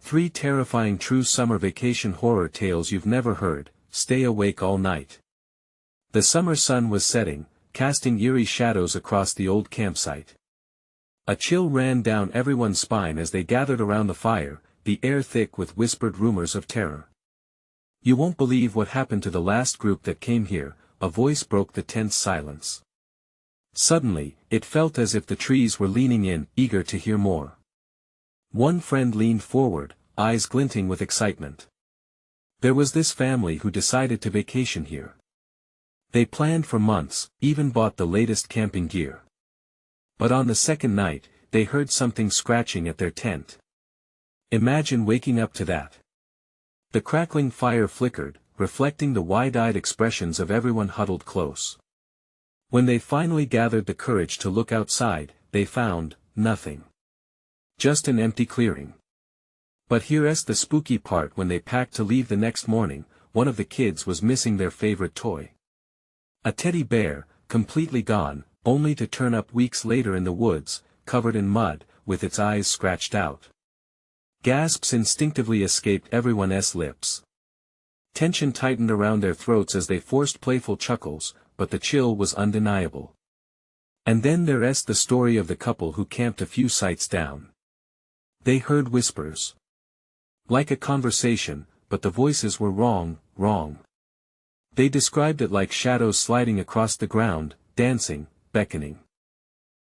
3 terrifying true summer vacation horror tales you've never heard. Stay awake all night. The summer sun was setting, casting eerie shadows across the old campsite. A chill ran down everyone's spine as they gathered around the fire, the air thick with whispered rumors of terror. "You won't believe what happened to the last group that came here," a voice broke the tense silence. Suddenly, it felt as if the trees were leaning in, eager to hear more. One friend leaned forward, eyes glinting with excitement. There was this family who decided to vacation here. They planned for months, even bought the latest camping gear. But on the second night, they heard something scratching at their tent. Imagine waking up to that. The crackling fire flickered, reflecting the wide-eyed expressions of everyone huddled close. When they finally gathered the courage to look outside, they found nothing. Just an empty clearing. But here's the spooky part: when they packed to leave the next morning, one of the kids was missing their favorite toy. A teddy bear, completely gone, only to turn up weeks later in the woods, covered in mud, with its eyes scratched out. Gasps instinctively escaped everyone's lips. Tension tightened around their throats as they forced playful chuckles, but the chill was undeniable. And then there's the story of the couple who camped a few sites down. They heard whispers. Like a conversation, but the voices were wrong. They described it like shadows sliding across the ground, dancing, beckoning.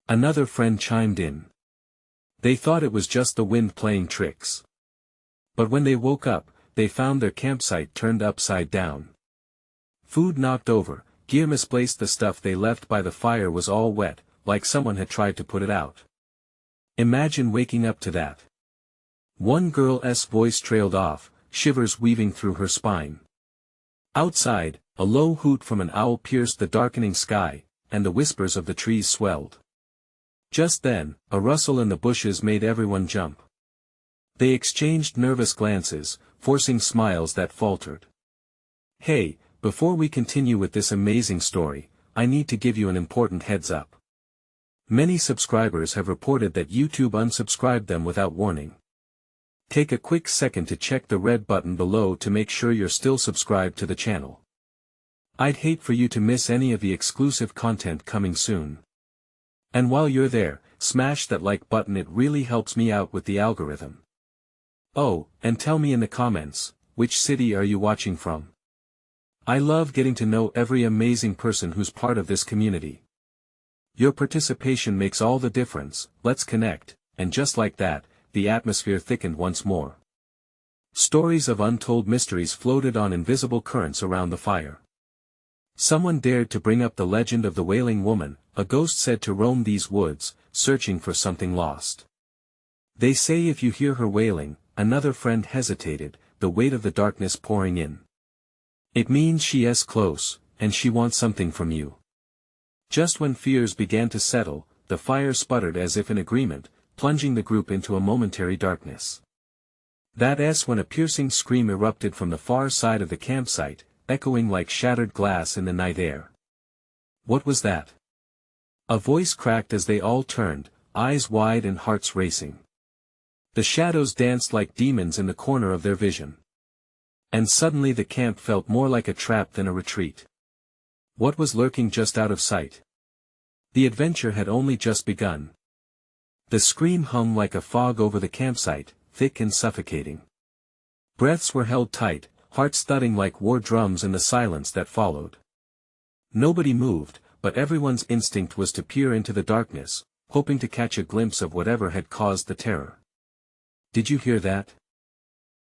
Another friend chimed in. They thought it was just the wind playing tricks. But when they woke up, they found their campsite turned upside down. Food knocked over, gear misplaced, the stuff they left by the fire was all wet, like someone had tried to put it out. Imagine waking up to that. One girl's voice trailed off, shivers weaving through her spine. Outside, a low hoot from an owl pierced the darkening sky, and the whispers of the trees swelled. Just then, a rustle in the bushes made everyone jump. They exchanged nervous glances, forcing smiles that faltered. "Hey, before we continue with this amazing story, I need to give you an important heads up. Many subscribers have reported that YouTube unsubscribed them without warning. Take a quick second to check the red button below to make sure you're still subscribed to the channel. I'd hate for you to miss any of the exclusive content coming soon. And while you're there, smash that like button, it really helps me out with the algorithm. Oh, and tell me in the comments, which city are you watching from? I love getting to know every amazing person who's part of this community. Your participation makes all the difference. Let's connect," and just like that, the atmosphere thickened once more. Stories of untold mysteries floated on invisible currents around the fire. Someone dared to bring up the legend of the Wailing Woman, a ghost said to roam these woods, searching for something lost. "They say if you hear her wailing," another friend hesitated, the weight of the darkness pouring in. "It means she is close, and she wants something from you." Just when fears began to settle, the fire sputtered as if in agreement, plunging the group into a momentary darkness. That's when a piercing scream erupted from the far side of the campsite, echoing like shattered glass in the night air. What was that? A voice cracked as they all turned, eyes wide and hearts racing. The shadows danced like demons in the corner of their vision. And suddenly the camp felt more like a trap than a retreat. What was lurking just out of sight? The adventure had only just begun. The scream hung like a fog over the campsite, thick and suffocating. Breaths were held tight, hearts thudding like war drums in the silence that followed. Nobody moved, but everyone's instinct was to peer into the darkness, hoping to catch a glimpse of whatever had caused the terror. "Did you hear that?"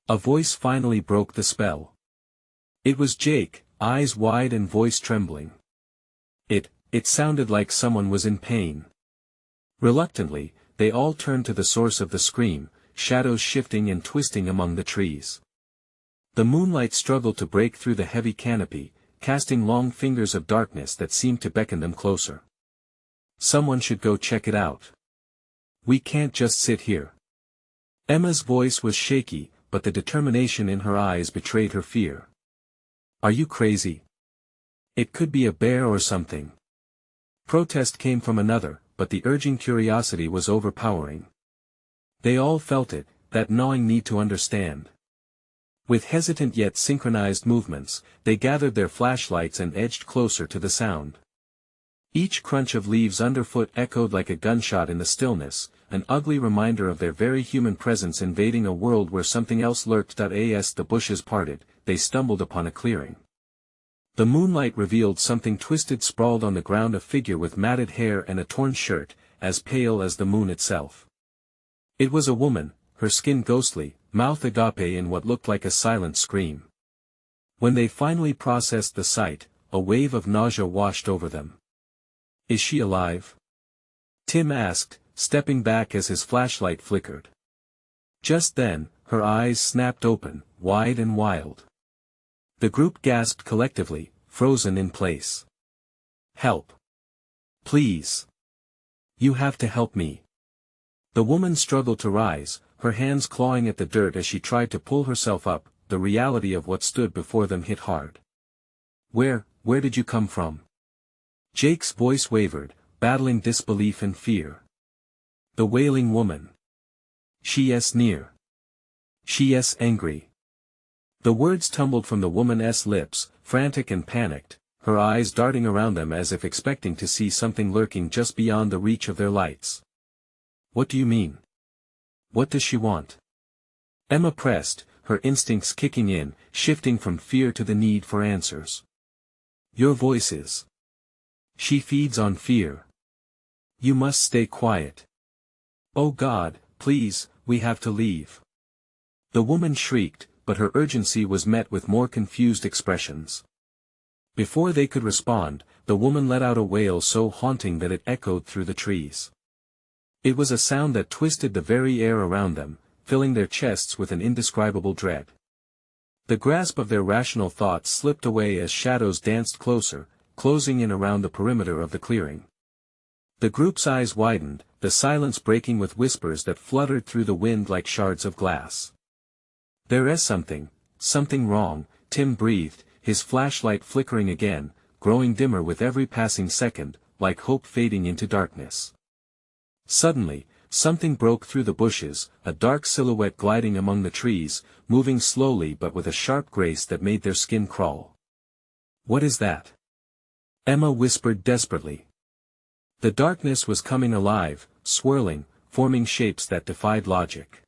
A voice finally broke the spell. It was Jake, eyes wide and voice trembling. It sounded like someone was in pain. Reluctantly, they all turned to the source of the scream, shadows shifting and twisting among the trees. The moonlight struggled to break through the heavy canopy, casting long fingers of darkness that seemed to beckon them closer. "Someone should go check it out. We can't just sit here." Emma's voice was shaky, but the determination in her eyes betrayed her fear. "Are you crazy? It could be a bear or something." Protest came from another, but the urging curiosity was overpowering. They all felt it, that gnawing need to understand. With hesitant yet synchronized movements, they gathered their flashlights and edged closer to the sound. Each crunch of leaves underfoot echoed like a gunshot in the stillness, an ugly reminder of their very human presence invading a world where something else lurked. As the bushes parted, they stumbled upon a clearing. The moonlight revealed something twisted sprawled on the ground, a figure with matted hair and a torn shirt, as pale as the moon itself. It was a woman, her skin ghostly, mouth agape in what looked like a silent scream. When they finally processed the sight, a wave of nausea washed over them. "Is she alive?" Tim asked, stepping back as his flashlight flickered. Just then, her eyes snapped open, wide and wild. The group gasped collectively, frozen in place. "Help! Please! You have to help me!" The woman struggled to rise, her hands clawing at the dirt as she tried to pull herself up. The reality of what stood before them hit hard. Where did you come from?" Jake's voice wavered, battling disbelief and fear. "The wailing woman. She's near. She's angry." The words tumbled from the woman's lips, frantic and panicked, her eyes darting around them as if expecting to see something lurking just beyond the reach of their lights. "What do you mean? What does she want?" Emma pressed, her instincts kicking in, shifting from fear to the need for answers. "Your voices. She feeds on fear. You must stay quiet. Oh God, please, we have to leave." The woman shrieked, but her urgency was met with more confused expressions. Before they could respond, the woman let out a wail so haunting that it echoed through the trees. It was a sound that twisted the very air around them, filling their chests with an indescribable dread. The grasp of their rational thoughts slipped away as shadows danced closer, closing in around the perimeter of the clearing. The group's eyes widened, the silence breaking with whispers that fluttered through the wind like shards of glass. "There is something wrong," Tim breathed, his flashlight flickering again, growing dimmer with every passing second, like hope fading into darkness. Suddenly, something broke through the bushes, a dark silhouette gliding among the trees, moving slowly but with a sharp grace that made their skin crawl. "What is that?" Emma whispered desperately. The darkness was coming alive, swirling, forming shapes that defied logic.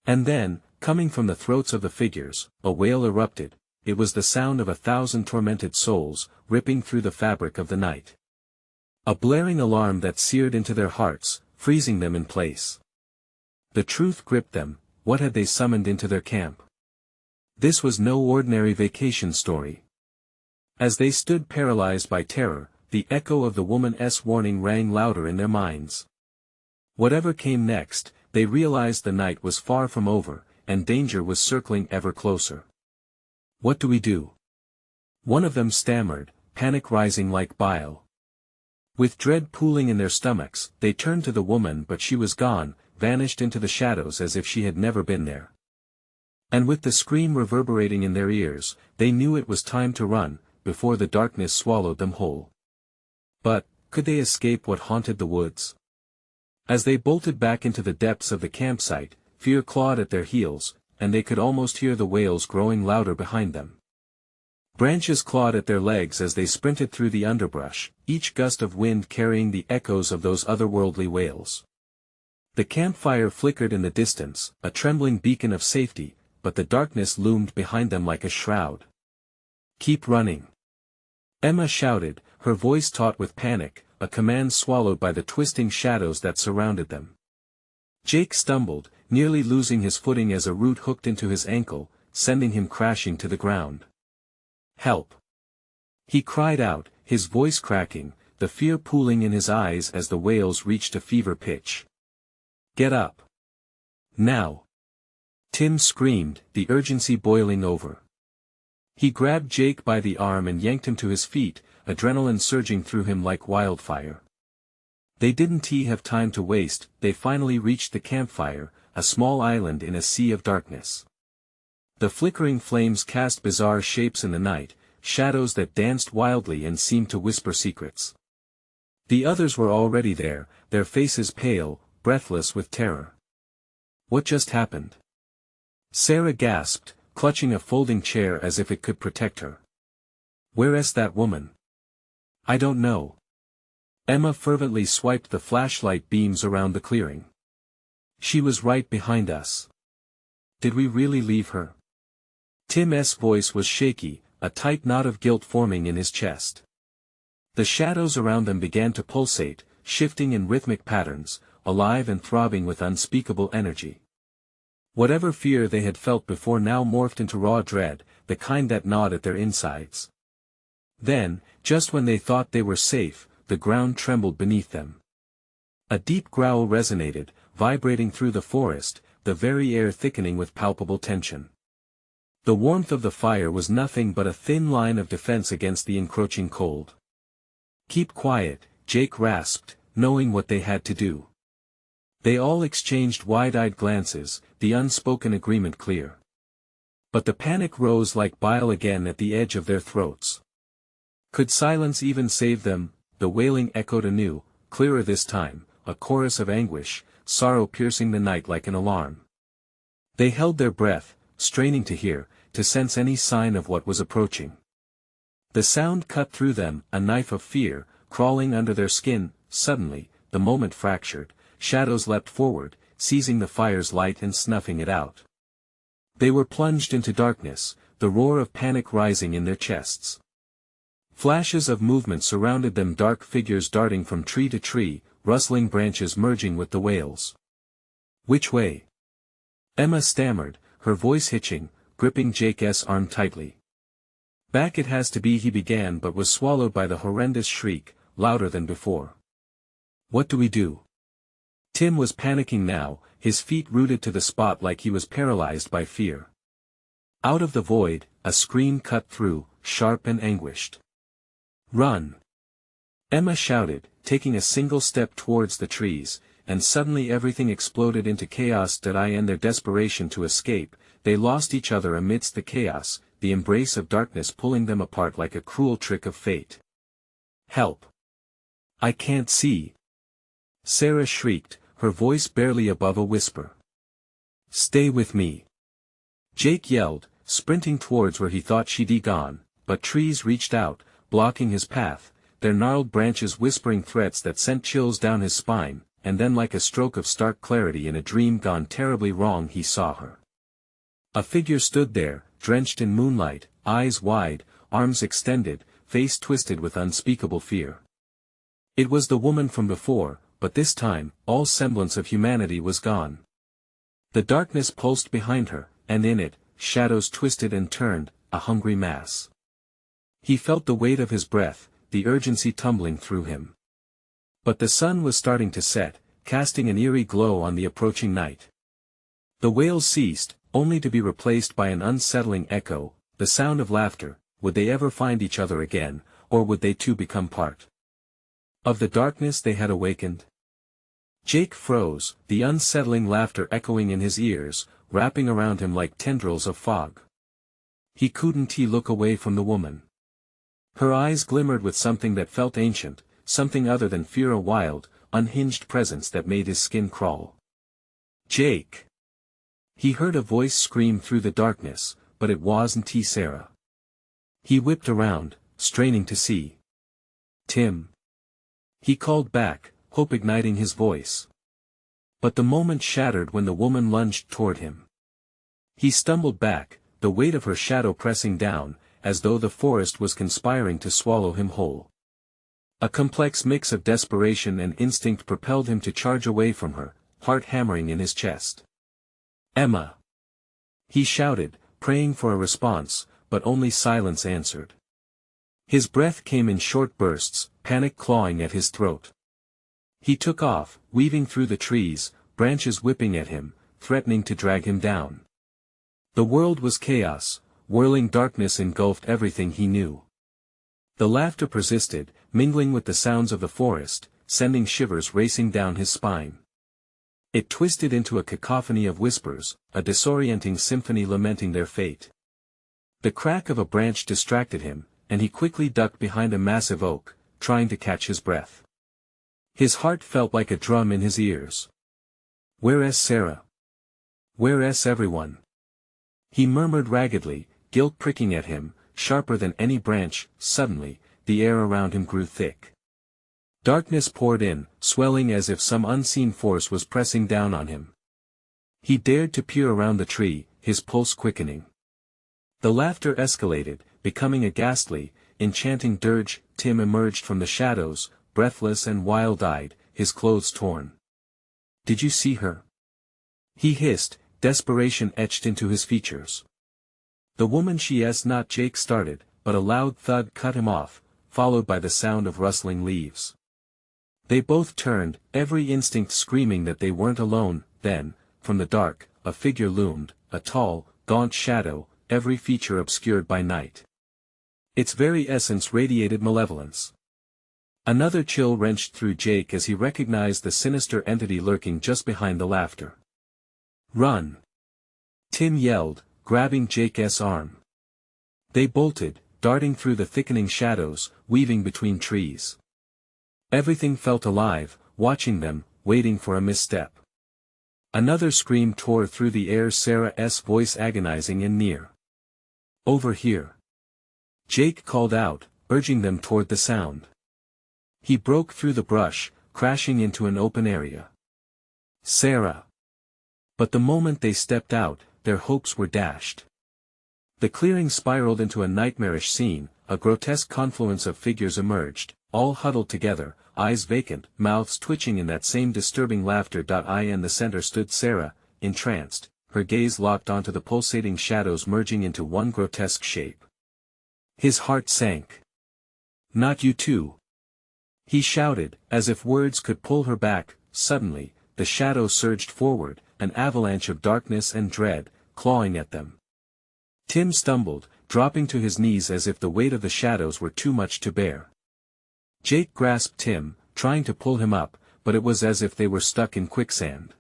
And then, coming from the throats of the figures, a wail erupted. It was the sound of 1,000 tormented souls, ripping through the fabric of the night. A blaring alarm that seared into their hearts, freezing them in place. The truth gripped them. What had they summoned into their camp? This was no ordinary vacation story. As they stood paralyzed by terror, the echo of the woman's warning rang louder in their minds. Whatever came next, they realized the night was far from over, and danger was circling ever closer. "What do we do?" One of them stammered, panic rising like bile. With dread pooling in their stomachs, they turned to the woman, but she was gone, vanished into the shadows as if she had never been there. And with the scream reverberating in their ears, they knew it was time to run, before the darkness swallowed them whole. But, could they escape what haunted the woods? As they bolted back into the depths of the campsite, fear clawed at their heels, and they could almost hear the wails growing louder behind them. Branches clawed at their legs as they sprinted through the underbrush, each gust of wind carrying the echoes of those otherworldly wails. The campfire flickered in the distance, a trembling beacon of safety, but the darkness loomed behind them like a shroud. "Keep running!" Emma shouted, her voice taut with panic, a command swallowed by the twisting shadows that surrounded them. Jake stumbled, nearly losing his footing as a root hooked into his ankle, sending him crashing to the ground. "Help!" he cried out, his voice cracking, the fear pooling in his eyes as the wails reached a fever pitch. "Get up! Now!" Tim screamed, the urgency boiling over. He grabbed Jake by the arm and yanked him to his feet, adrenaline surging through him like wildfire. They didn't have time to waste. They finally reached the campfire, a small island in a sea of darkness. The flickering flames cast bizarre shapes in the night, shadows that danced wildly and seemed to whisper secrets. The others were already there, their faces pale, breathless with terror. What just happened? Sarah gasped, clutching a folding chair as if it could protect her. Where is that woman? I don't know. Emma fervently swiped the flashlight beams around the clearing. She was right behind us. Did we really leave her? Tim's voice was shaky, a tight knot of guilt forming in his chest. The shadows around them began to pulsate, shifting in rhythmic patterns, alive and throbbing with unspeakable energy. Whatever fear they had felt before now morphed into raw dread, the kind that gnawed at their insides. Then, just when they thought they were safe, the ground trembled beneath them. A deep growl resonated, vibrating through the forest, the very air thickening with palpable tension. The warmth of the fire was nothing but a thin line of defense against the encroaching cold. Keep quiet, Jake rasped, knowing what they had to do. They all exchanged wide-eyed glances, the unspoken agreement clear. But the panic rose like bile again at the edge of their throats. Could silence even save them? The wailing echoed anew, clearer this time, a chorus of anguish, sorrow piercing the night like an alarm. They held their breath, straining to hear, to sense any sign of what was approaching. The sound cut through them, a knife of fear, crawling under their skin. Suddenly, the moment fractured, shadows leapt forward, seizing the fire's light and snuffing it out. They were plunged into darkness, the roar of panic rising in their chests. Flashes of movement surrounded them, dark figures darting from tree to tree, rustling branches merging with the wails. Which way? Emma stammered, her voice hitching, gripping Jake's arm tightly. Back it has to be, he began, but was swallowed by the horrendous shriek, louder than before. What do we do? Tim was panicking now, his feet rooted to the spot like he was paralyzed by fear. Out of the void, a scream cut through, sharp and anguished. Run! Emma shouted, taking a single step towards the trees, and suddenly everything exploded into chaos. In their desperation to escape, they lost each other amidst the chaos, the embrace of darkness pulling them apart like a cruel trick of fate. Help! I can't see! Sarah shrieked, her voice barely above a whisper. Stay with me! Jake yelled, sprinting towards where he thought she'd gone, but trees reached out, blocking his path, their gnarled branches whispering threats that sent chills down his spine, and then like a stroke of stark clarity in a dream gone terribly wrong he saw her. A figure stood there, drenched in moonlight, eyes wide, arms extended, face twisted with unspeakable fear. It was the woman from before, but this time, all semblance of humanity was gone. The darkness pulsed behind her, and in it, shadows twisted and turned, a hungry mass. He felt the weight of his breath, the urgency tumbling through him. But the sun was starting to set, casting an eerie glow on the approaching night. The wails ceased, only to be replaced by an unsettling echo, the sound of laughter. Would they ever find each other again, or would they too become part of the darkness they had awakened? Jake froze, the unsettling laughter echoing in his ears, wrapping around him like tendrils of fog. He couldn't look away from the woman. Her eyes glimmered with something that felt ancient, something other than fear, a wild, unhinged presence that made his skin crawl. Jake! He heard a voice scream through the darkness, but it wasn't Sarah. He whipped around, straining to see. Tim! He called back, hope igniting his voice. But the moment shattered when the woman lunged toward him. He stumbled back, the weight of her shadow pressing down, as though the forest was conspiring to swallow him whole. A complex mix of desperation and instinct propelled him to charge away from her, heart hammering in his chest. Emma! He shouted, praying for a response, but only silence answered. His breath came in short bursts, panic clawing at his throat. He took off, weaving through the trees, branches whipping at him, threatening to drag him down. The world was chaos, whirling darkness engulfed everything he knew. The laughter persisted, mingling with the sounds of the forest, sending shivers racing down his spine. It twisted into a cacophony of whispers, a disorienting symphony lamenting their fate. The crack of a branch distracted him, and he quickly ducked behind a massive oak, trying to catch his breath. His heart felt like a drum in his ears. Where is Sarah? Where's everyone? He murmured raggedly, guilt pricking at him, sharper than any branch. Suddenly, the air around him grew thick. Darkness poured in, swelling as if some unseen force was pressing down on him. He dared to peer around the tree, his pulse quickening. The laughter escalated, becoming a ghastly, enchanting dirge. Tim emerged from the shadows, breathless and wild-eyed, his clothes torn. "Did you see her?" he hissed, desperation etched into his features. "The woman she's not." Jake started, but a loud thud cut him off, followed by the sound of rustling leaves. They both turned, every instinct screaming that they weren't alone. Then, from the dark, a figure loomed, a tall, gaunt shadow, every feature obscured by night. Its very essence radiated malevolence. Another chill wrenched through Jake as he recognized the sinister entity lurking just behind the laughter. "Run!" Tim yelled, grabbing Jake's arm. They bolted, darting through the thickening shadows, weaving between trees. Everything felt alive, watching them, waiting for a misstep. Another scream tore through the air, Sarah's voice agonizing and near. "Over here!" Jake called out, urging them toward the sound. He broke through the brush, crashing into an open area. "Sarah!" But the moment they stepped out, their hopes were dashed. The clearing spiraled into a nightmarish scene. A grotesque confluence of figures emerged, all huddled together, eyes vacant, mouths twitching in that same disturbing laughter. In the center stood Sarah, entranced, her gaze locked onto the pulsating shadows merging into one grotesque shape. His heart sank. "Not you too!" he shouted, as if words could pull her back. Suddenly, the shadow surged forward, an avalanche of darkness and dread, clawing at them. Tim stumbled, dropping to his knees as if the weight of the shadows were too much to bear. Jake grasped Tim, trying to pull him up, but it was as if they were stuck in quicksand.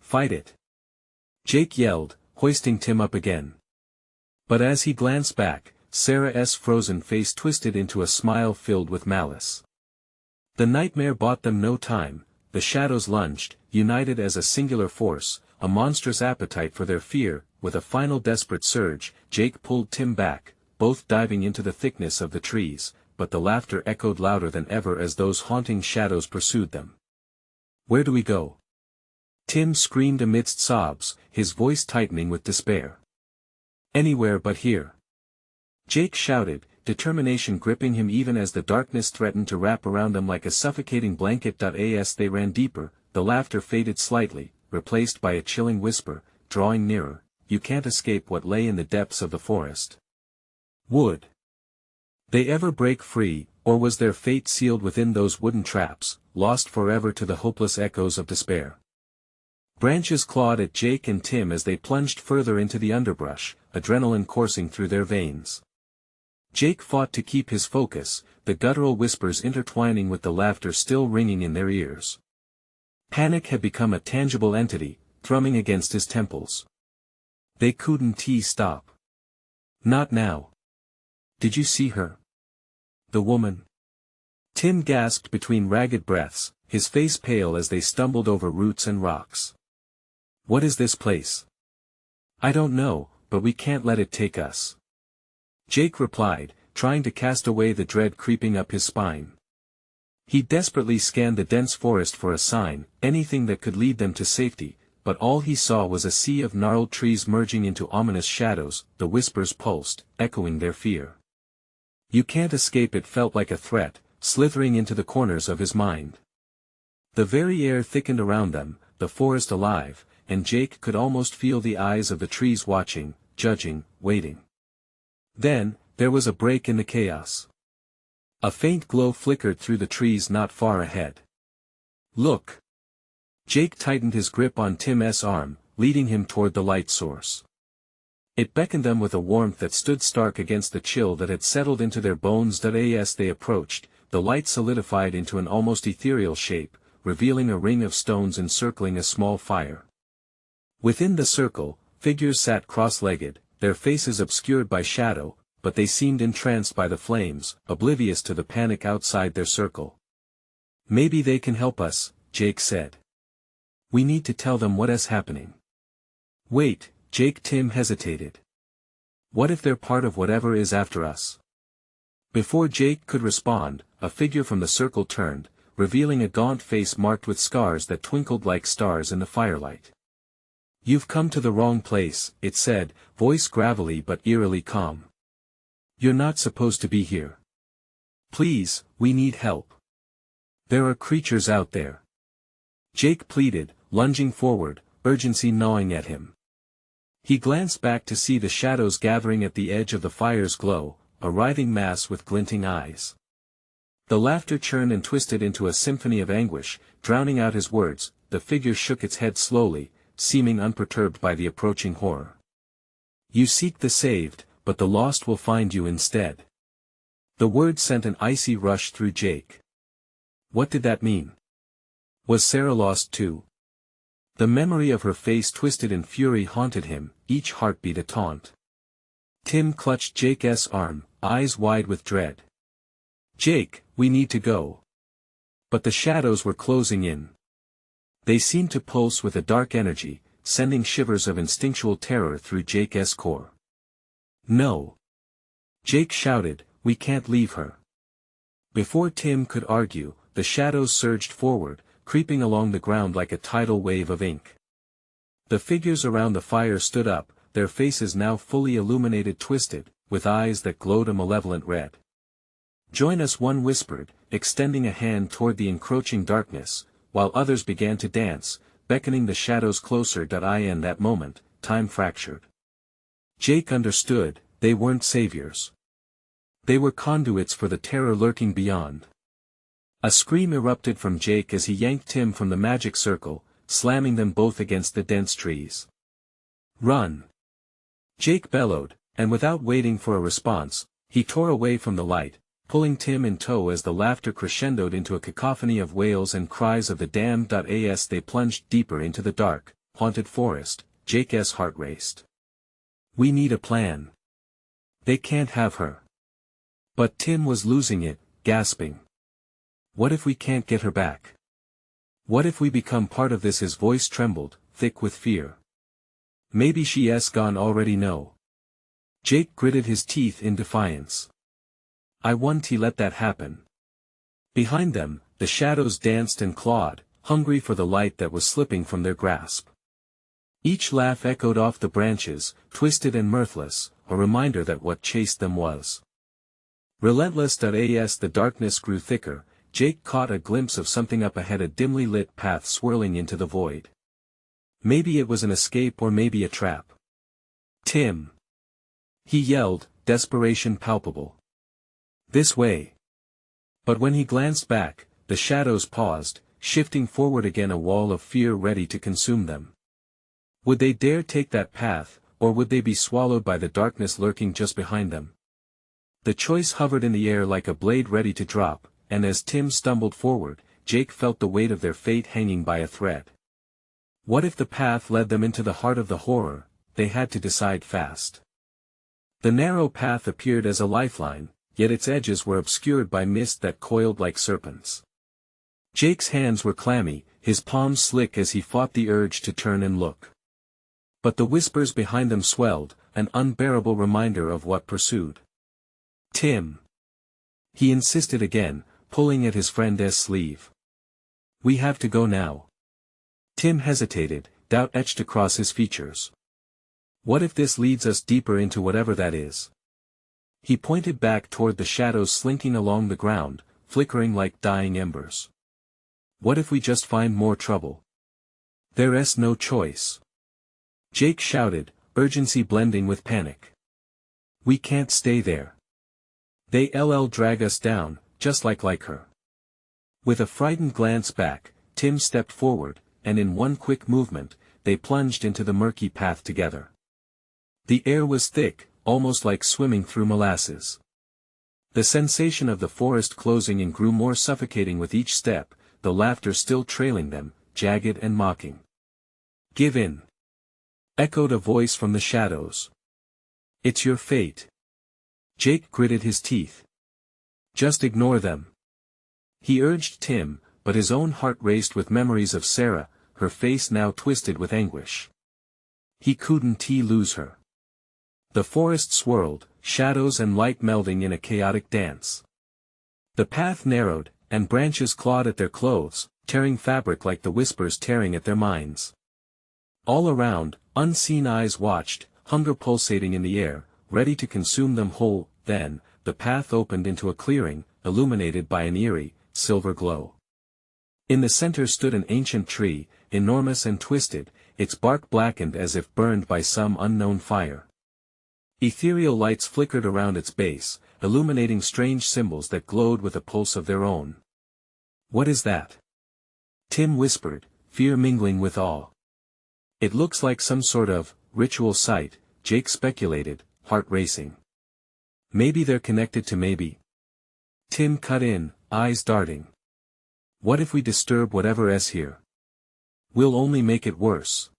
"Fight it!" Jake yelled, hoisting Tim up again. But as he glanced back, Sarah's frozen face twisted into a smile filled with malice. The nightmare bought them no time. The shadows lunged, united as a singular force, a monstrous appetite for their fear. With a final desperate surge, Jake pulled Tim back, both diving into the thickness of the trees, but the laughter echoed louder than ever as those haunting shadows pursued them. "Where do we go?" Tim screamed amidst sobs, his voice tightening with despair. "Anywhere but here," Jake shouted, determination gripping him even as the darkness threatened to wrap around them like a suffocating blanket. As they ran deeper, the laughter faded slightly, replaced by a chilling whisper, drawing nearer. You can't escape what lay in the depths of the forest. Would they ever break free, or was their fate sealed within those wooden traps, lost forever to the hopeless echoes of despair? Branches clawed at Jake and Tim as they plunged further into the underbrush, adrenaline coursing through their veins. Jake fought to keep his focus, the guttural whispers intertwining with the laughter still ringing in their ears. Panic had become a tangible entity, thrumming against his temples. They couldn't stop. Not now. "Did you see her? The woman?" Tim gasped between ragged breaths, his face pale as they stumbled over roots and rocks. "What is this place?" "I don't know, but we can't let it take us," Jake replied, trying to cast away the dread creeping up his spine. He desperately scanned the dense forest for a sign, anything that could lead them to safety, but all he saw was a sea of gnarled trees merging into ominous shadows. The whispers pulsed, echoing their fear. "You can't escape." It felt like a threat, slithering into the corners of his mind. The very air thickened around them, the forest alive, and Jake could almost feel the eyes of the trees watching, judging, waiting. Then, there was a break in the chaos. A faint glow flickered through the trees not far ahead. "Look!" Jake tightened his grip on Tim's arm, leading him toward the light source. It beckoned them with a warmth that stood stark against the chill that had settled into their bones. As they approached, the light solidified into an almost ethereal shape, revealing a ring of stones encircling a small fire. Within the circle, figures sat cross-legged, their faces obscured by shadow, but they seemed entranced by the flames, oblivious to the panic outside their circle. "Maybe they can help us," Jake said. "We need to tell them what is happening." Wait, Tim hesitated. What if they're part of whatever is after us? Before Jake could respond, a figure from the circle turned, revealing a gaunt face marked with scars that twinkled like stars in the firelight. You've come to the wrong place, it said, voice gravelly but eerily calm. You're not supposed to be here. Please, we need help. There are creatures out there. Jake pleaded, lunging forward, urgency gnawing at him. He glanced back to see the shadows gathering at the edge of the fire's glow, a writhing mass with glinting eyes. The laughter churned and twisted into a symphony of anguish, drowning out his words. The figure shook its head slowly, seeming unperturbed by the approaching horror. You seek the saved, but the lost will find you instead. The word sent an icy rush through Jake. What did that mean? Was Sarah lost too? The memory of her face twisted in fury haunted him, each heartbeat a taunt. Tim clutched Jake's arm, eyes wide with dread. Jake, we need to go. But the shadows were closing in. They seemed to pulse with a dark energy, sending shivers of instinctual terror through Jake's core. No. Jake shouted, we can't leave her. Before Tim could argue, the shadows surged forward, creeping along the ground like a tidal wave of ink. The figures around the fire stood up, their faces now fully illuminated twisted, with eyes that glowed a malevolent red. Join us, one whispered, extending a hand toward the encroaching darkness, while others began to dance, beckoning the shadows closer. In that moment, time fractured. Jake understood, they weren't saviors. They were conduits for the terror lurking beyond. A scream erupted from Jake as he yanked Tim from the magic circle, slamming them both against the dense trees. Run! Jake bellowed, and without waiting for a response, he tore away from the light, pulling Tim in tow as the laughter crescendoed into a cacophony of wails and cries of the damned. As they plunged deeper into the dark, haunted forest, Jake's heart raced. We need a plan. They can't have her. But Tim was losing it, gasping. What if we can't get her back? What if we become part of this? His voice trembled, thick with fear. Maybe she's gone already. No. Jake gritted his teeth in defiance. I won't let that happen. Behind them, the shadows danced and clawed, hungry for the light that was slipping from their grasp. Each laugh echoed off the branches, twisted and mirthless, a reminder that what chased them was relentless. As the darkness grew thicker, Jake caught a glimpse of something up ahead, a dimly lit path swirling into the void. Maybe it was an escape or maybe a trap. Tim! He yelled, desperation palpable. This way! But when he glanced back, the shadows paused, shifting forward again, a wall of fear ready to consume them. Would they dare take that path, or would they be swallowed by the darkness lurking just behind them? The choice hovered in the air like a blade ready to drop, and as Tim stumbled forward, Jake felt the weight of their fate hanging by a thread. What if the path led them into the heart of the horror? They had to decide fast. The narrow path appeared as a lifeline, yet its edges were obscured by mist that coiled like serpents. Jake's hands were clammy, his palms slick as he fought the urge to turn and look. But the whispers behind them swelled, an unbearable reminder of what pursued. Tim! He insisted again, pulling at his friend's sleeve. We have to go now. Tim hesitated, doubt etched across his features. What if this leads us deeper into whatever that is? He pointed back toward the shadows slinking along the ground, flickering like dying embers. What if we just find more trouble? There's no choice. Jake shouted, urgency blending with panic. We can't stay there. They'll drag us down, just like her. With a frightened glance back, Tim stepped forward, and in one quick movement, they plunged into the murky path together. The air was thick, almost like swimming through molasses. The sensation of the forest closing in grew more suffocating with each step, the laughter still trailing them, jagged and mocking. Give in! Echoed a voice from the shadows. It's your fate. Jake gritted his teeth. Just ignore them. He urged Tim, but his own heart raced with memories of Sarah, her face now twisted with anguish. He couldn't lose her. The forest swirled, shadows and light melding in a chaotic dance. The path narrowed, and branches clawed at their clothes, tearing fabric like the whispers tearing at their minds. All around, unseen eyes watched, hunger pulsating in the air, ready to consume them whole. Then, the path opened into a clearing, illuminated by an eerie, silver glow. In the center stood an ancient tree, enormous and twisted, its bark blackened as if burned by some unknown fire. Ethereal lights flickered around its base, illuminating strange symbols that glowed with a pulse of their own. "What is that?" Tim whispered, fear mingling with awe. "It looks like some sort of ritual site," Jake speculated, heart racing. "Maybe they're connected to maybe." Tim cut in, eyes darting. "What if we disturb whatever's here? We'll only make it worse."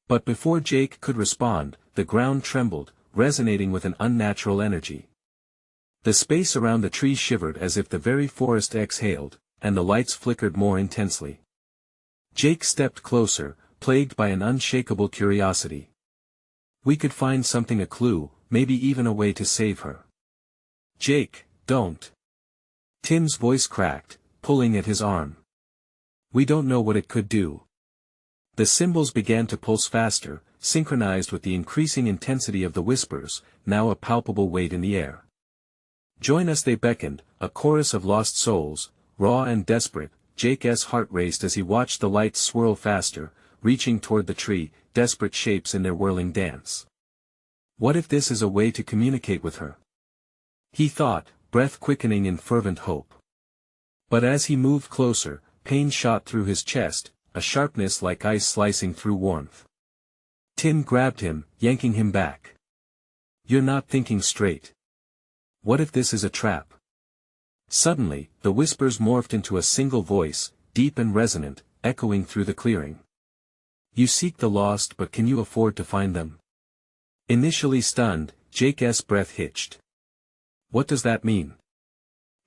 But before Jake could respond, the ground trembled, resonating with an unnatural energy. The space around the tree shivered as if the very forest exhaled, and the lights flickered more intensely. Jake stepped closer, plagued by an unshakable curiosity. "We could find something, a clue, maybe even a way to save her." "Jake, don't." Tim's voice cracked, pulling at his arm. "We don't know what it could do." The symbols began to pulse faster, synchronized with the increasing intensity of the whispers, now a palpable weight in the air. "Join us," they beckoned, a chorus of lost souls, raw and desperate. Jake's heart raced as he watched the lights swirl faster, reaching toward the tree, desperate shapes in their whirling dance. "What if this is a way to communicate with her?" he thought, breath quickening in fervent hope. But as he moved closer, pain shot through his chest, a sharpness like ice slicing through warmth. Tim grabbed him, yanking him back. "You're not thinking straight. What if this is a trap?" Suddenly, the whispers morphed into a single voice, deep and resonant, echoing through the clearing. "You seek the lost, but can you afford to find them?" Initially stunned, Jake's breath hitched. "What does that mean?"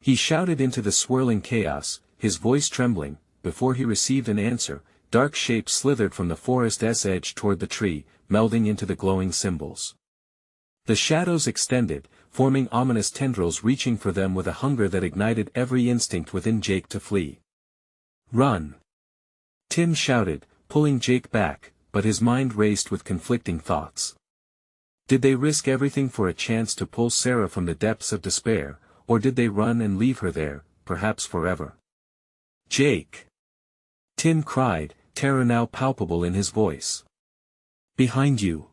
He shouted into the swirling chaos, his voice trembling. Before he received an answer, dark shapes slithered from the forest's edge toward the tree, melding into the glowing symbols. The shadows extended, forming ominous tendrils reaching for them with a hunger that ignited every instinct within Jake to flee. "Run!" Tim shouted, pulling Jake back, but his mind raced with conflicting thoughts. Did they risk everything for a chance to pull Sarah from the depths of despair, or did they run and leave her there, perhaps forever? "Jake!" Tim cried, terror now palpable in his voice. "Behind you!"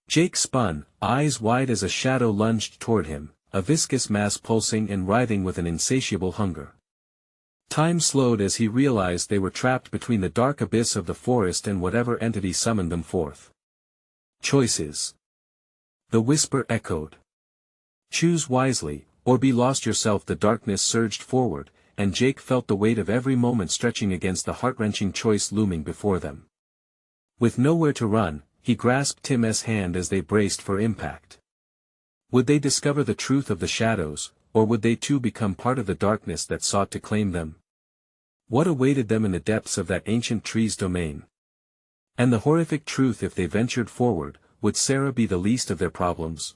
Jake spun, eyes wide as a shadow lunged toward him, a viscous mass pulsing and writhing with an insatiable hunger. Time slowed as he realized they were trapped between the dark abyss of the forest and whatever entity summoned them forth. "Choices." The whisper echoed. "Choose wisely, or be lost yourself." The darkness surged forward, and Jake felt the weight of every moment stretching against the heart-wrenching choice looming before them. With nowhere to run, he grasped Tim's hand as they braced for impact. Would they discover the truth of the shadows, or would they too become part of the darkness that sought to claim them? What awaited them in the depths of that ancient tree's domain? And the horrific truth: if they ventured forward, would Sarah be the least of their problems?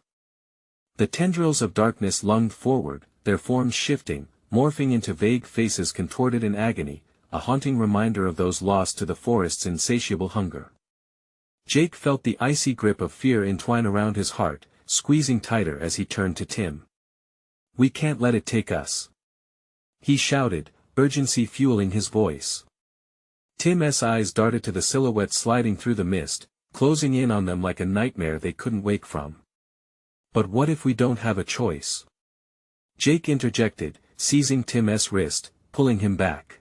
The tendrils of darkness lunged forward, their forms shifting, morphing into vague faces contorted in agony, a haunting reminder of those lost to the forest's insatiable hunger. Jake felt the icy grip of fear entwine around his heart, squeezing tighter as he turned to Tim. "We can't let it take us," he shouted, urgency fueling his voice. Tim's eyes darted to the silhouette sliding through the mist, closing in on them like a nightmare they couldn't wake from. "But what if we don't have a choice?" Jake interjected, seizing Tim's wrist, pulling him back.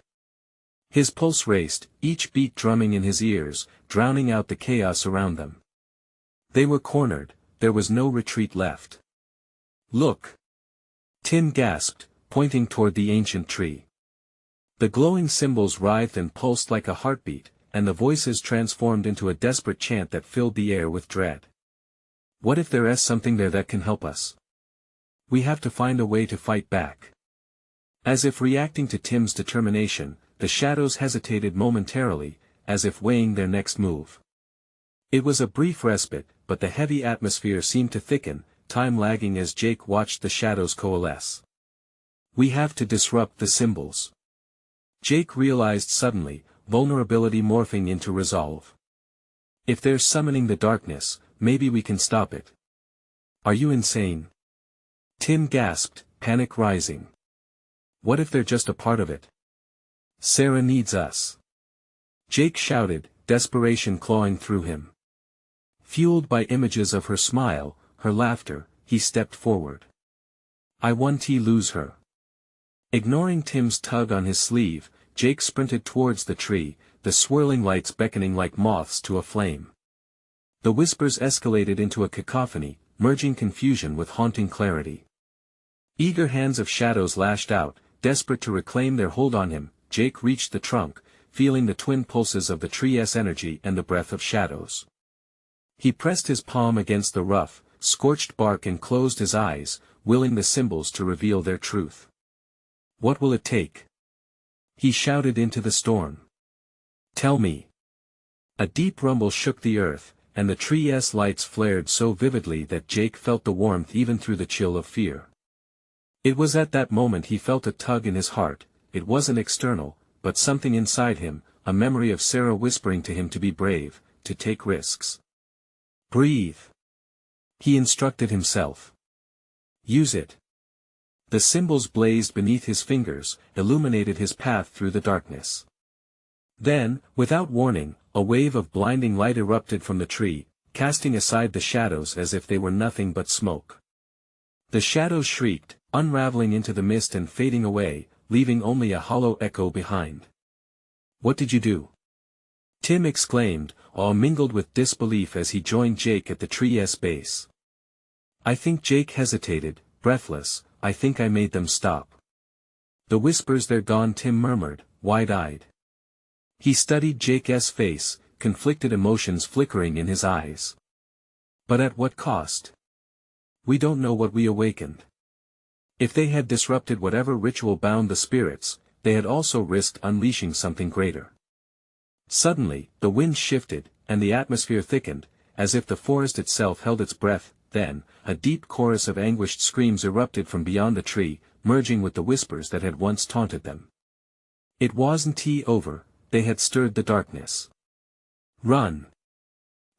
His pulse raced, each beat drumming in his ears, drowning out the chaos around them. They were cornered, there was no retreat left. "Look!" Tim gasped, pointing toward the ancient tree. The glowing symbols writhed and pulsed like a heartbeat, and the voices transformed into a desperate chant that filled the air with dread. "What if there is something there that can help us? We have to find a way to fight back." As if reacting to Tim's determination, the shadows hesitated momentarily, as if weighing their next move. It was a brief respite, but the heavy atmosphere seemed to thicken, time lagging as Jake watched the shadows coalesce. We have to disrupt the symbols. Jake realized suddenly, vulnerability morphing into resolve. If they're summoning the darkness, maybe we can stop it. Are you insane? Tim gasped, panic rising. What if they're just a part of it? Sarah needs us. Jake shouted, desperation clawing through him. Fueled by images of her smile, her laughter, he stepped forward. I want to lose her. Ignoring Tim's tug on his sleeve, Jake sprinted towards the tree, the swirling lights beckoning like moths to a flame. The whispers escalated into a cacophony, merging confusion with haunting clarity. Eager hands of shadows lashed out, desperate to reclaim their hold on him. Jake reached the trunk, feeling the twin pulses of the tree's energy and the breath of shadows. He pressed his palm against the rough, scorched bark and closed his eyes, willing the symbols to reveal their truth. What will it take? He shouted into the storm. Tell me. A deep rumble shook the earth, and the tree's lights flared so vividly that Jake felt the warmth even through the chill of fear. It was at that moment he felt a tug in his heart. It wasn't external, but something inside him, a memory of Sarah whispering to him to be brave, to take risks. Breathe. He instructed himself. Use it. The symbols blazed beneath his fingers, illuminated his path through the darkness. Then, without warning, a wave of blinding light erupted from the tree, casting aside the shadows as if they were nothing but smoke. The shadows shrieked, unraveling into the mist and fading away, leaving only a hollow echo behind. What did you do? Tim exclaimed, awe mingled with disbelief as he joined Jake at the tree's base. I think Jake hesitated, breathless. I think I made them stop. The whispers they're gone, Tim murmured, wide-eyed. He studied Jake's face, conflicted emotions flickering in his eyes. But at what cost? We don't know what we awakened. If they had disrupted whatever ritual bound the spirits, they had also risked unleashing something greater. Suddenly, the wind shifted, and the atmosphere thickened, as if the forest itself held its breath. Then, a deep chorus of anguished screams erupted from beyond the tree, merging with the whispers that had once taunted them. It wasn't over, they had stirred the darkness. Run!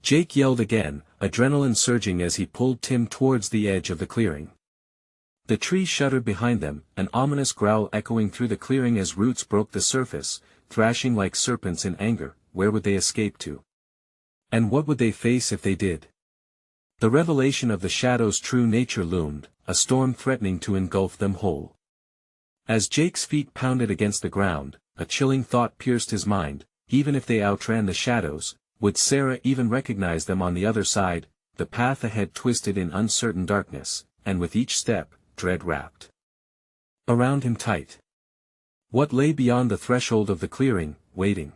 Jake yelled again, adrenaline surging as he pulled Tim towards the edge of the clearing. The tree shuddered behind them, an ominous growl echoing through the clearing as roots broke the surface, thrashing like serpents in anger. Where would they escape to? And what would they face if they did? The revelation of the shadow's true nature loomed, a storm threatening to engulf them whole. As Jake's feet pounded against the ground, a chilling thought pierced his mind. Even if they outran the shadows, would Sarah even recognize them on the other side? The path ahead twisted in uncertain darkness, and with each step, dread wrapped around him tight. What lay beyond the threshold of the clearing, waiting?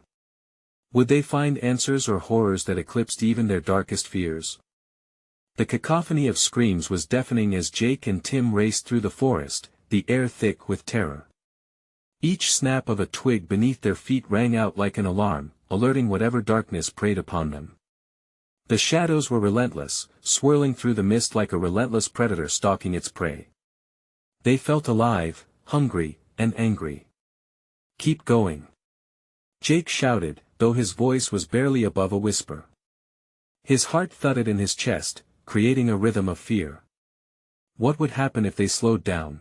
Would they find answers or horrors that eclipsed even their darkest fears? The cacophony of screams was deafening as Jake and Tim raced through the forest, the air thick with terror. Each snap of a twig beneath their feet rang out like an alarm, alerting whatever darkness preyed upon them. The shadows were relentless, swirling through the mist like a relentless predator stalking its prey. They felt alive, hungry, and angry. Keep going. Jake shouted, though his voice was barely above a whisper. His heart thudded in his chest, creating a rhythm of fear. What would happen if they slowed down?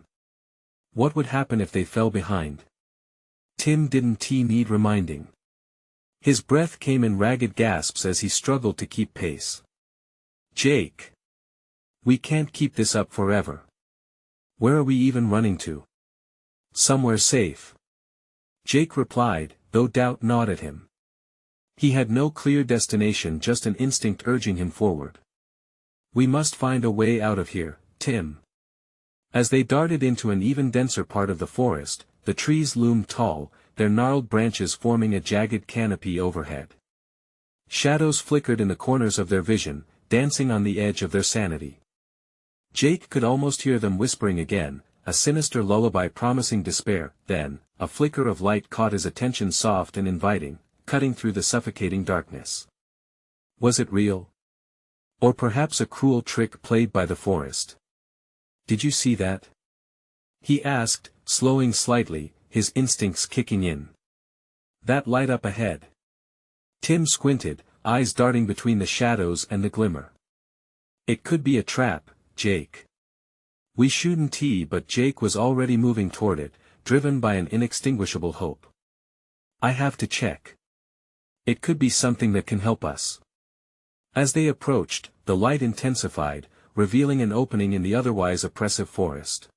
What would happen if they fell behind? Tim didn't need reminding. His breath came in ragged gasps as he struggled to keep pace. Jake! We can't keep this up forever. Where are we even running to? Somewhere safe. Jake replied, though doubt gnawed at him. He had no clear destination, just an instinct urging him forward. We must find a way out of here, Tim. As they darted into an even denser part of the forest, the trees loomed tall, their gnarled branches forming a jagged canopy overhead. Shadows flickered in the corners of their vision, dancing on the edge of their sanity. Jake could almost hear them whispering again, a sinister lullaby promising despair. Then, a flicker of light caught his attention, soft and inviting, cutting through the suffocating darkness. Was it real? Or perhaps a cruel trick played by the forest? Did you see that? He asked, slowing slightly, his instincts kicking in. That light up ahead. Tim squinted, eyes darting between the shadows and the glimmer. It could be a trap, Jake. We shouldn't, but Jake was already moving toward it, driven by an inextinguishable hope. I have to check. It could be something that can help us. As they approached, the light intensified, revealing an opening in the otherwise oppressive forest.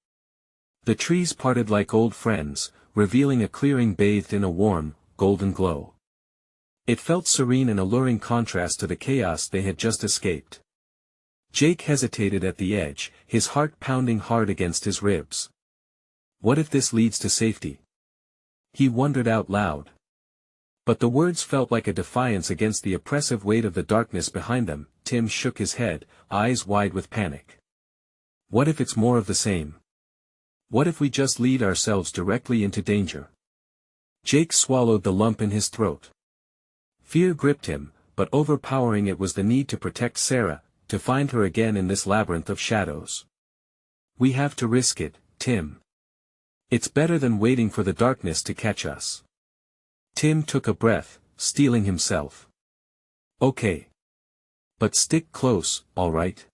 The trees parted like old friends, revealing a clearing bathed in a warm, golden glow. It felt serene in alluring contrast to the chaos they had just escaped. Jake hesitated at the edge, his heart pounding hard against his ribs. What if this leads to safety? He wondered out loud. But the words felt like a defiance against the oppressive weight of the darkness behind them. Tim shook his head, eyes wide with panic. What if it's more of the same? What if we just lead ourselves directly into danger? Jake swallowed the lump in his throat. Fear gripped him, but overpowering it was the need to protect Sarah, to find her again in this labyrinth of shadows. We have to risk it, Tim. It's better than waiting for the darkness to catch us. Tim took a breath, steeling himself. Okay. But stick close, all right?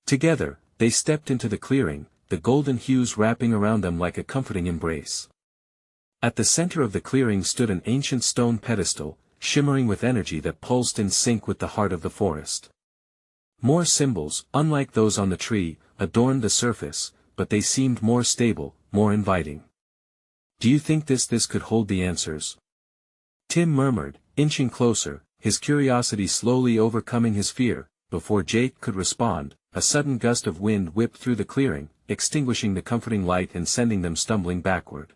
Together, they stepped into the clearing, the golden hues wrapping around them like a comforting embrace. At the center of the clearing stood an ancient stone pedestal, shimmering with energy that pulsed in sync with the heart of the forest. More symbols, unlike those on the tree, adorned the surface, but they seemed more stable, more inviting. Do you think this could hold the answers? Tim murmured, inching closer, his curiosity slowly overcoming his fear. Before Jake could respond, a sudden gust of wind whipped through the clearing, extinguishing the comforting light and sending them stumbling backward.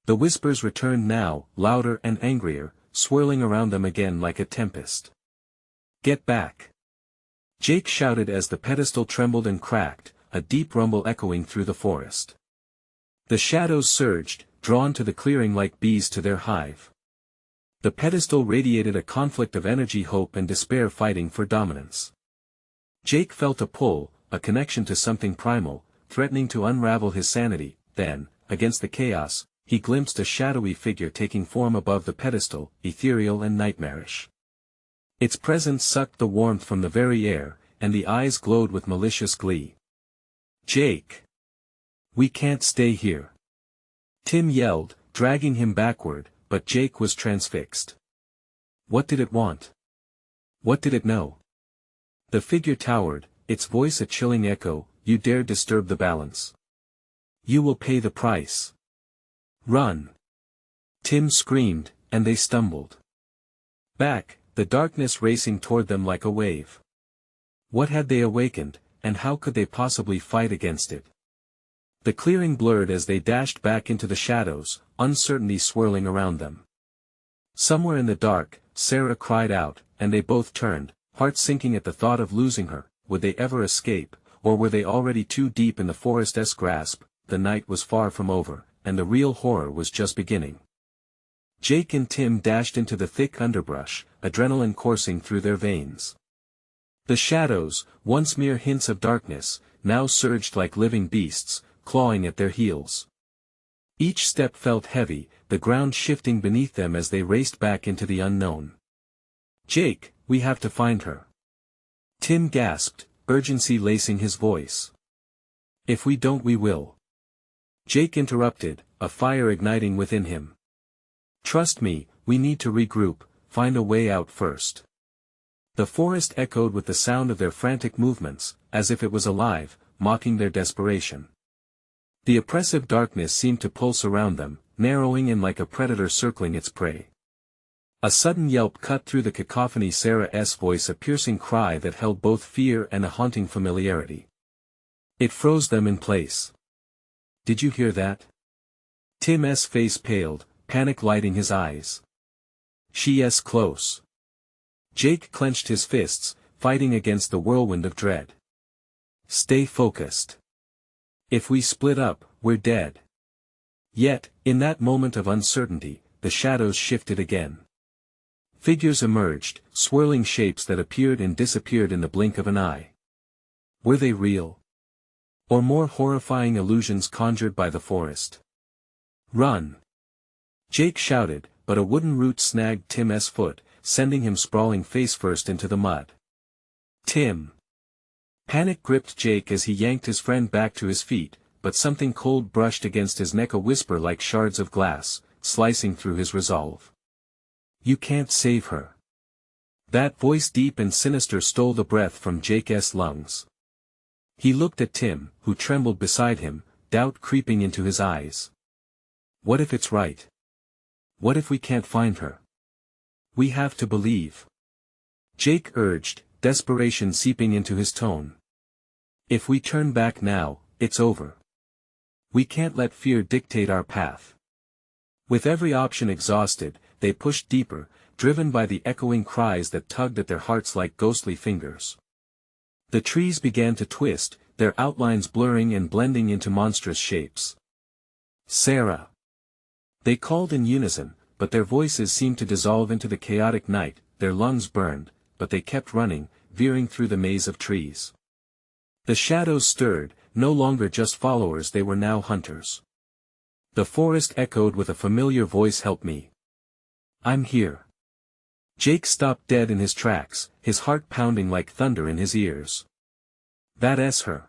The whispers returned now, louder and angrier, swirling around them again like a tempest. Get back! Jake shouted as the pedestal trembled and cracked, a deep rumble echoing through the forest. The shadows surged, drawn to the clearing like bees to their hive. The pedestal radiated a conflict of energy, hope and despair fighting for dominance. Jake felt a pull, a connection to something primal, threatening to unravel his sanity. Then, against the chaos, he glimpsed a shadowy figure taking form above the pedestal, ethereal and nightmarish. Its presence sucked the warmth from the very air, and the eyes glowed with malicious glee. Jake! We can't stay here! Tim yelled, dragging him backward, but Jake was transfixed. What did it want? What did it know? The figure towered, its voice a chilling echo. You dare disturb the balance. You will pay the price. Run! Tim screamed, and they stumbled back, the darkness racing toward them like a wave. What had they awakened, and how could they possibly fight against it? The clearing blurred as they dashed back into the shadows, uncertainty swirling around them. Somewhere in the dark, Sarah cried out, and they both turned, heart sinking at the thought of losing her. Would they ever escape, or were they already too deep in the forest's grasp? The night was far from over, and the real horror was just beginning. Jake and Tim dashed into the thick underbrush, adrenaline coursing through their veins. The shadows, once mere hints of darkness, now surged like living beasts, clawing at their heels. Each step felt heavy, the ground shifting beneath them as they raced back into the unknown. Jake, we have to find her. Tim gasped, urgency lacing his voice. If we don't, we will. Jake interrupted, a fire igniting within him. Trust me, we need to regroup, find a way out first. The forest echoed with the sound of their frantic movements, as if it was alive, mocking their desperation. The oppressive darkness seemed to pulse around them, narrowing in like a predator circling its prey. A sudden yelp cut through the cacophony, Sarah's voice a piercing cry that held both fear and a haunting familiarity. It froze them in place. Did you hear that? Tim's face paled, panic lighting his eyes. She's close. Jake clenched his fists, fighting against the whirlwind of dread. Stay focused. If we split up, we're dead. Yet, in that moment of uncertainty, the shadows shifted again. Figures emerged, swirling shapes that appeared and disappeared in the blink of an eye. Were they real? Or more horrifying illusions conjured by the forest? Run! Jake shouted, but a wooden root snagged Tim's foot, sending him sprawling face-first into the mud. Tim! Panic gripped Jake as he yanked his friend back to his feet, but something cold brushed against his neck, a whisper like shards of glass, slicing through his resolve. You can't save her. That voice, deep and sinister, stole the breath from Jake's lungs. He looked at Tim, who trembled beside him, doubt creeping into his eyes. What if it's right? What if we can't find her? We have to believe. Jake urged, desperation seeping into his tone. If we turn back now, it's over. We can't let fear dictate our path. With every option exhausted, they pushed deeper, driven by the echoing cries that tugged at their hearts like ghostly fingers. The trees began to twist, their outlines blurring and blending into monstrous shapes. Sarah! They called in unison, but their voices seemed to dissolve into the chaotic night. Their lungs burned, but they kept running, veering through the maze of trees. The shadows stirred, no longer just followers, they were now hunters. The forest echoed with a familiar voice, help me. I'm here. Jake stopped dead in his tracks, his heart pounding like thunder in his ears. That's her.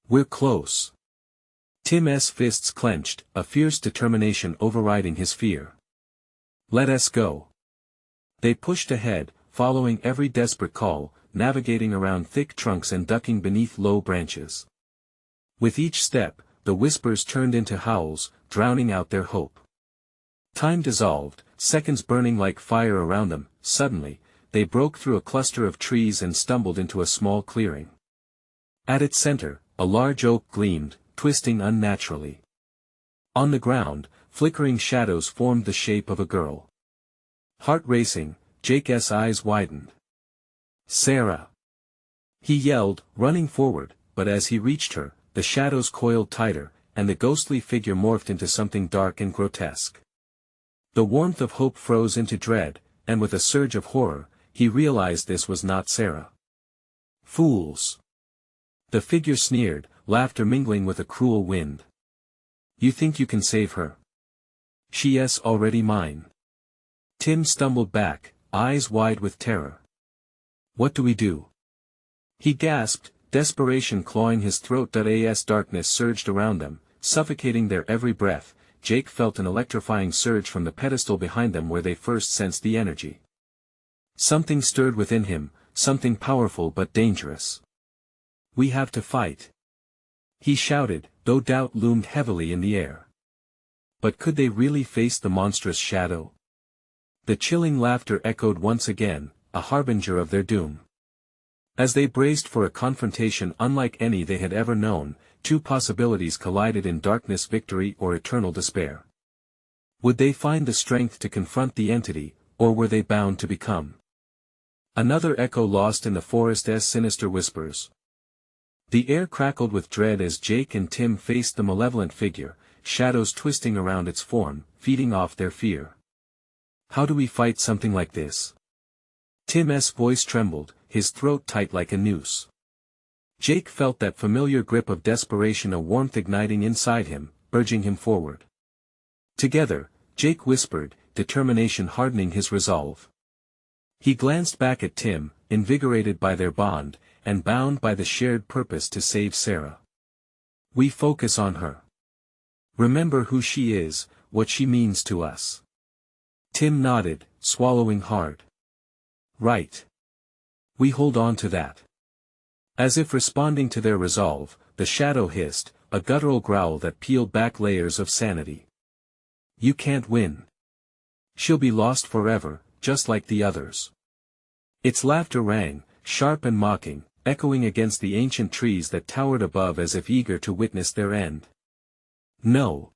We're close. Tim's fists clenched, a fierce determination overriding his fear. Let us go. They pushed ahead, following every desperate call, navigating around thick trunks and ducking beneath low branches. With each step, the whispers turned into howls, drowning out their hope. Time dissolved, seconds burning like fire around them. Suddenly, they broke through a cluster of trees and stumbled into a small clearing. At its center, a large oak gleamed, twisting unnaturally. On the ground, flickering shadows formed the shape of a girl. Heart racing, Jake's eyes widened. Sarah! He yelled, running forward, but as he reached her, the shadows coiled tighter, and the ghostly figure morphed into something dark and grotesque. The warmth of hope froze into dread, and with a surge of horror, he realized this was not Sarah. Fools! The figure sneered, laughter mingling with a cruel wind. You think you can save her? She's already mine. Tim stumbled back, eyes wide with terror. What do we do? He gasped, desperation clawing his throat. As darkness surged around them, suffocating their every breath, Jake felt an electrifying surge from the pedestal behind them where they first sensed the energy. Something stirred within him, something powerful but dangerous. We have to fight. He shouted, though doubt loomed heavily in the air. But could they really face the monstrous shadow? The chilling laughter echoed once again, a harbinger of their doom. As they braced for a confrontation unlike any they had ever known, two possibilities collided in darkness: victory or eternal despair. Would they find the strength to confront the entity, or were they bound to become? Another echo lost in the forest's sinister whispers. The air crackled with dread as Jake and Tim faced the malevolent figure, shadows twisting around its form, feeding off their fear. How do we fight something like this? Tim's voice trembled, his throat tight like a noose. Jake felt that familiar grip of desperation, a warmth igniting inside him, urging him forward. Together, Jake whispered, determination hardening his resolve. He glanced back at Tim, invigorated by their bond, and bound by the shared purpose to save Sarah. We focus on her. Remember who she is, what she means to us. Tim nodded, swallowing hard. Right. We hold on to that. As if responding to their resolve, the shadow hissed, a guttural growl that peeled back layers of sanity. You can't win. She'll be lost forever, just like the others. Its laughter rang, sharp and mocking, echoing against the ancient trees that towered above as if eager to witness their end. No.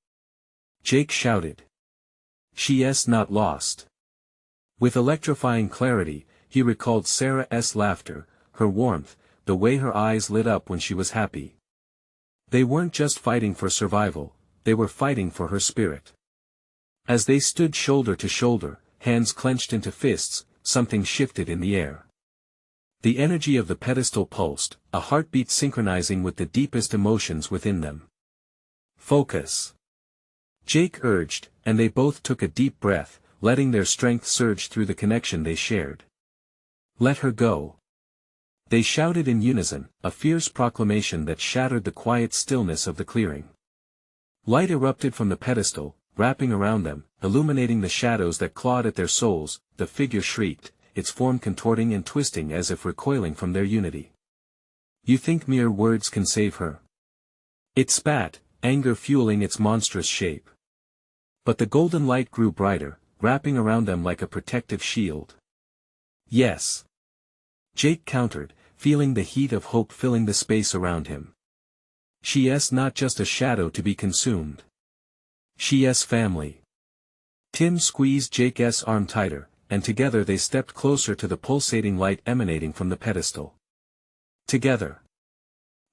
Jake shouted. She's not lost. With electrifying clarity, he recalled Sarah's laughter, her warmth, the way her eyes lit up when she was happy. They weren't just fighting for survival, they were fighting for her spirit. As they stood shoulder to shoulder, hands clenched into fists, something shifted in the air. The energy of the pedestal pulsed, a heartbeat synchronizing with the deepest emotions within them. Focus. Jake urged, and they both took a deep breath, letting their strength surge through the connection they shared. Let her go. They shouted in unison, a fierce proclamation that shattered the quiet stillness of the clearing. Light erupted from the pedestal, wrapping around them, illuminating the shadows that clawed at their souls. The figure shrieked, its form contorting and twisting as if recoiling from their unity. You think mere words can save her? It spat, anger fueling its monstrous shape. But the golden light grew brighter, wrapping around them like a protective shield. Yes. Jake countered, feeling the heat of hope filling the space around him. She is not just a shadow to be consumed. She is family. Tim squeezed Jake's arm tighter, and together they stepped closer to the pulsating light emanating from the pedestal. Together.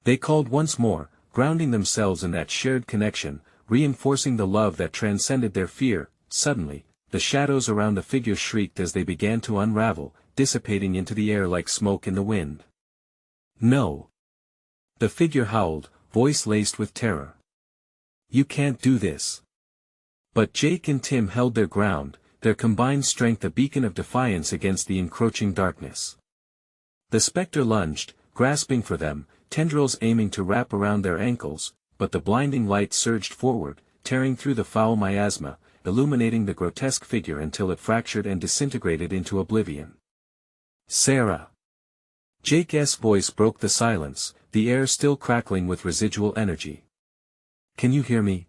They called once more, grounding themselves in that shared connection, reinforcing the love that transcended their fear. Suddenly, the shadows around the figure shrieked as they began to unravel, dissipating into the air like smoke in the wind. No. The figure howled, voice laced with terror. You can't do this. But Jake and Tim held their ground, their combined strength a beacon of defiance against the encroaching darkness. The specter lunged, grasping for them, tendrils aiming to wrap around their ankles, but the blinding light surged forward, tearing through the foul miasma, illuminating the grotesque figure until it fractured and disintegrated into oblivion. Sarah. Jake's voice broke the silence, the air still crackling with residual energy. Can you hear me?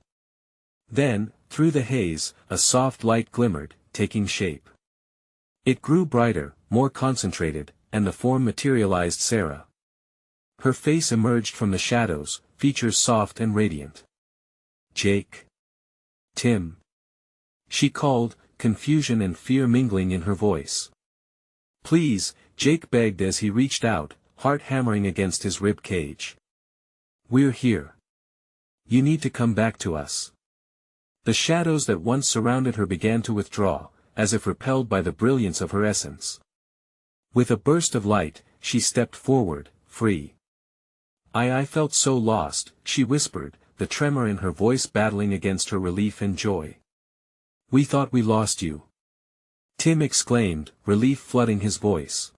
Then, through the haze, a soft light glimmered, taking shape. It grew brighter, more concentrated, and the form materialized Sarah. Her face emerged from the shadows, features soft and radiant. Jake. Tim. She called, confusion and fear mingling in her voice. Please, Jake begged as he reached out, heart hammering against his rib cage. We're here. You need to come back to us. The shadows that once surrounded her began to withdraw, as if repelled by the brilliance of her essence. With a burst of light, she stepped forward, free. I felt so lost, she whispered, the tremor in her voice battling against her relief and joy. We thought we lost you. Tim exclaimed, relief flooding his voice.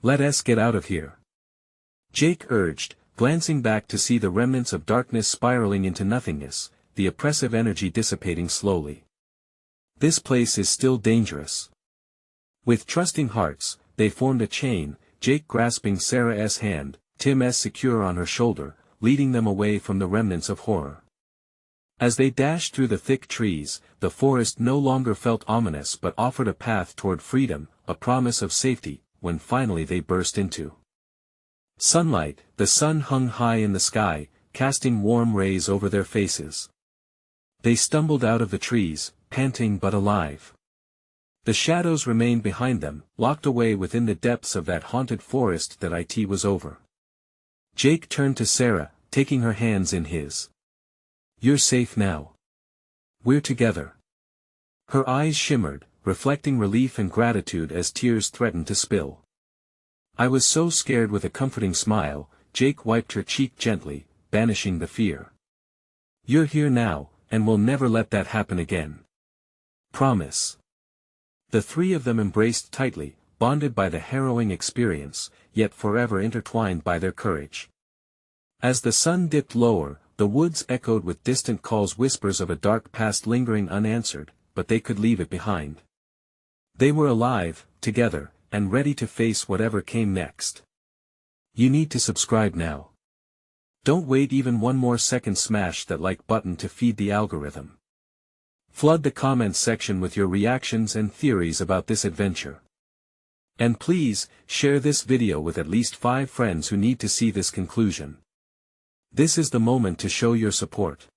Let us get out of here. Jake urged, glancing back to see the remnants of darkness spiraling into nothingness, the oppressive energy dissipating slowly. This place is still dangerous. With trusting hearts, they formed a chain, Jake grasping Sarah's hand, Tim secure on her shoulder, leading them away from the remnants of horror. As they dashed through the thick trees, the forest no longer felt ominous but offered a path toward freedom, a promise of safety, when finally they burst into sunlight. The sun hung high in the sky, casting warm rays over their faces. They stumbled out of the trees, panting but alive. The shadows remained behind them, locked away within the depths of that haunted forest that it was over. Jake turned to Sarah, taking her hands in his. You're safe now. We're together. Her eyes shimmered, reflecting relief and gratitude as tears threatened to spill. I was so scared. With a comforting smile, Jake wiped her cheek gently, banishing the fear. You're here now, and we'll never let that happen again. Promise. The three of them embraced tightly, bonded by the harrowing experience, yet forever intertwined by their courage. As the sun dipped lower, the woods echoed with distant calls, whispers of a dark past lingering unanswered, but they could leave it behind. They were alive, together, and ready to face whatever came next. You need to subscribe now. Don't wait even one more second. Smash that like button to feed the algorithm. Flood the comments section with your reactions and theories about this adventure. And please, share this video with at least 5 friends who need to see this conclusion. This is the moment to show your support.